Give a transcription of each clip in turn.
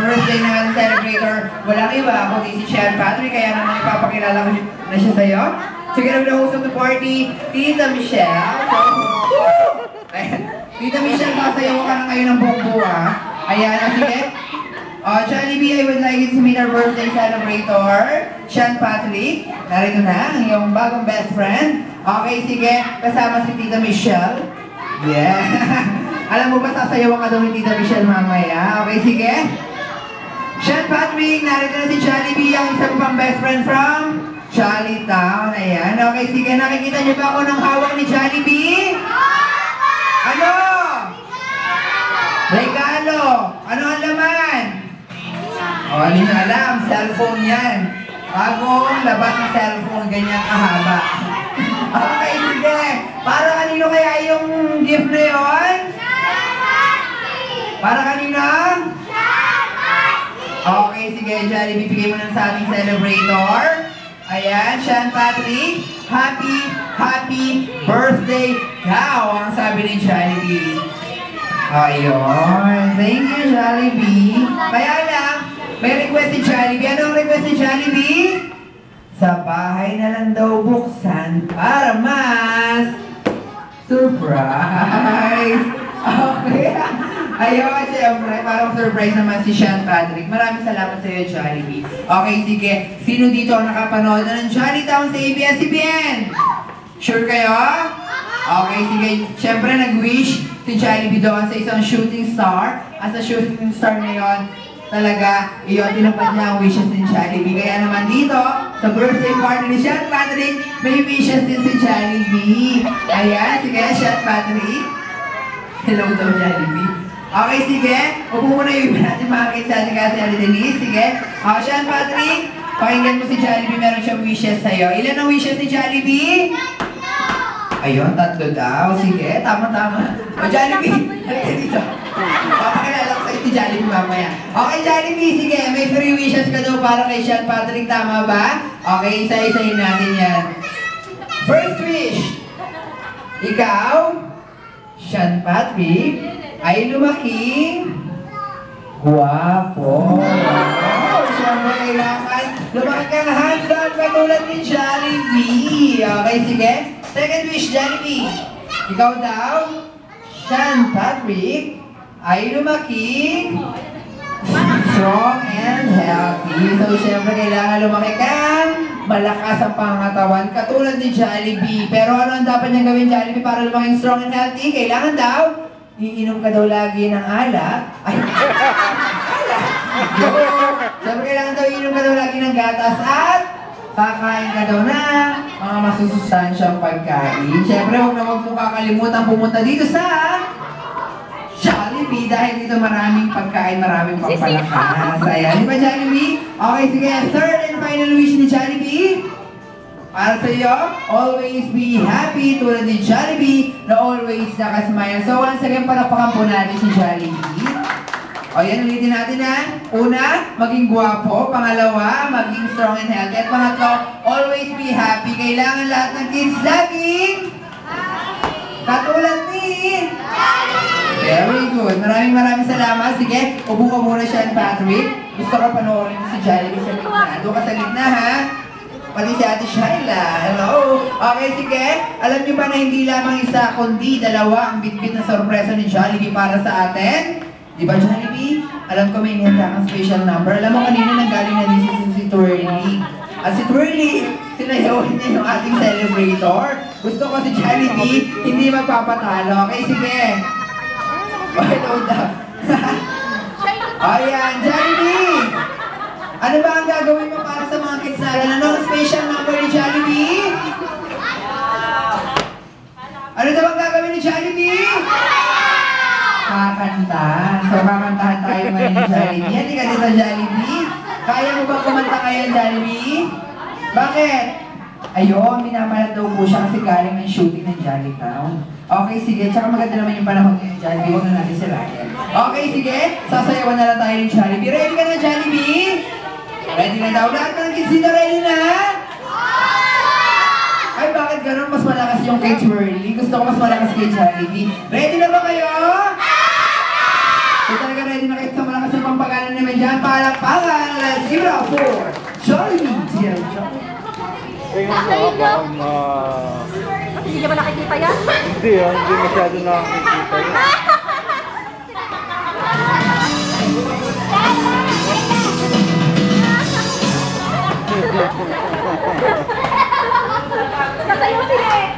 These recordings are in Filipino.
birthday na ng celebrator. Walang iba, kundi si Sean Patrick, kaya naman ipapakilala ko na siya sa'yo. Together with the host of the party, Tita Michelle. So, ayan. Tita Michelle, kasayaw ka na ngayon ng buong buwa. Ayan, sige. Jollibee, I would like you to meet our birthday celebrator, Sean Patrick. Narito na, ang iyong bagong best friend. Okay, sige. Kasama si Tita Michelle. Yeah. Alam mo ba, sasayawan ka daw ni Tita Michelle mamaya? Okay, sige. Sean Patrick, narito na si Jollibee, ang isang pang best friend from Jollytown. Ayan. Okay, sige. Nakikita niyo ba ako ng hawak ni Jollibee? Ano? Regalo. Ano ang laman? O, hindi nyo alam. Cellphone yan. Bagong labas ng cellphone, ganyan kahaba. Okay, sige. Para kanino kaya yung gift na yun? Para kanino? Okay, sige, Jollibee, bigay mo na sa ating celebrator. Ayan, Sean Patrick, happy birthday daw, ang sabi ni Jollibee. Ayun, thank you, Jollibee. Kaya lang, may request si Jollibee. Ano ang request ni Jollibee? Sa bahay na lang daw buksan para mas surprise. Okay. Ayun, siyempre, parang surprise naman si Sean Patrick. Maraming salamat sa iyo, Jollibee. Okay, sige. Sino dito ang nakapanood na ng Jollytown sa ABS-CBN? Sure kayo? Okay, sige. Siyempre, nag-wish si Jollibee doon sa isang shooting star. At sa shooting star na yun, talaga, iyon, tinapad niya ang wishes ni Jollibee. Kaya naman dito, sa birthday party ni Sean Patrick, may wishes din si Jollibee. Ayan, sige, Sean Patrick. Hello daw, Jollibee. Okay, sige. Upo muna yung iba natin makakit sa ating kasi Ali Denise. Sige. Sean Patrick, pakinggan mo si Jollibee. Meron siyang wishes sa'yo. Ilan ang wishes ni Jollibee? Ayun, 3 daw. Sige, tama-tama. O, Jollibee, halika dito. Papakilala ko sa'yo si Jollibee mamaya. Okay, Jollibee, sige. May 3 wishes ka daw para kay Sean Patrick. Tama ba? Okay, isa-isahin natin yan. First wish. Ikaw, Sean Patrick, ay lumaking guwapo. Wow! Siyempre kailangan lumaki kang handsome katulad ni Jollibee. Okay, sige. Second wish, Jollibee. Ikaw daw, Sean Patrick, ay lumaking strong and healthy. So, siyempre kailangan lumaki kang malakas ang pangatawan katulad ni Jollibee. Pero ano ang dapat niyang gawin, Jollibee, para lumaking strong and healthy? Kailangan daw iinom ka daw lagi ng alak. Ay, alak! Siyempre, kailangan daw iinom ka daw lagi ng gatas at kakain ka daw ng mga masusustansyang pagkain. Siyempre, huwag na huwag mo kakalimutan pumunta dito sa Jollibee dahil dito maraming pagkain, maraming pampalakas. Ayan, di ba, Jollibee? Okay, sige. Third and final wish ni Jollibee. Para sa iyo, always be happy tulad ni Jollibee na always nakasmile. So once again, palakpakan po natin si Jollibee. O yan, ulitin natin ha. Una, maging gwapo. Pangalawa, maging strong and healthy. At pangatlo, always be happy. Kailangan lahat ng kids laging katulad ni Jollibee. Very good. Maraming salamat. Sige, upo ka muna, Sean Patrick. Gusto ko panoorin si Jollibee sa gitna. Doon ka sa gitna ha. Pati si Ate Shaila. Hello! Okay, sige. Alam niyo ba na hindi lamang isa, kundi dalawa ang bitbit na sorpresa ni Jollibee para sa atin? Di ba, Jollibee? Alam ko may inihanda kang special number. Alam mo, kanina nanggaling na din si Twirly. At si Twirly, sinayawan niya yung ating celebrator. Gusto ko si Jollibee, hindi magpapatalo. Okay, sige. Okay, load up. Ayan, Jollibee! Ano ba ang gagawin mo para sa mga kids natin? Ano ang special number ni Jollibee? Ano daw ang gagawin ni Jollibee? Kakanta. So, kakantahan tayo ngayon ni Jollibee. Hindi ka dito, Jollibee. Kaya mo ba kumanta kayo, Jollibee? Bakit? Ayun, minamalat daw po siya kasi galing ng shooting ng Jollytown. Okay, sige. Tsaka maganda naman yung panahon ng Jollibee. Huwag na natin sirayan. Okay, sige. Sasayawan na lang tayo ng Jollibee. Ready ka na, Jollibee? Ready na daw. Lahat ng kids dito, ready na? Ay, bakit ganun? Mas malakas yung kay Twirly. Gusto ko mas malakas kay Jollibee. Ready na ba kayo? So talaga ready na kayo sa malakas yung pampagalan naman dyan. Tingnan mo ba? Hindi niya ba nakikita yan? Hindi hindi masyado nakikita yun. Nasayo sila eh!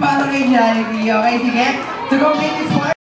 Para kay Jollibee. Okay, sige. To complete this part,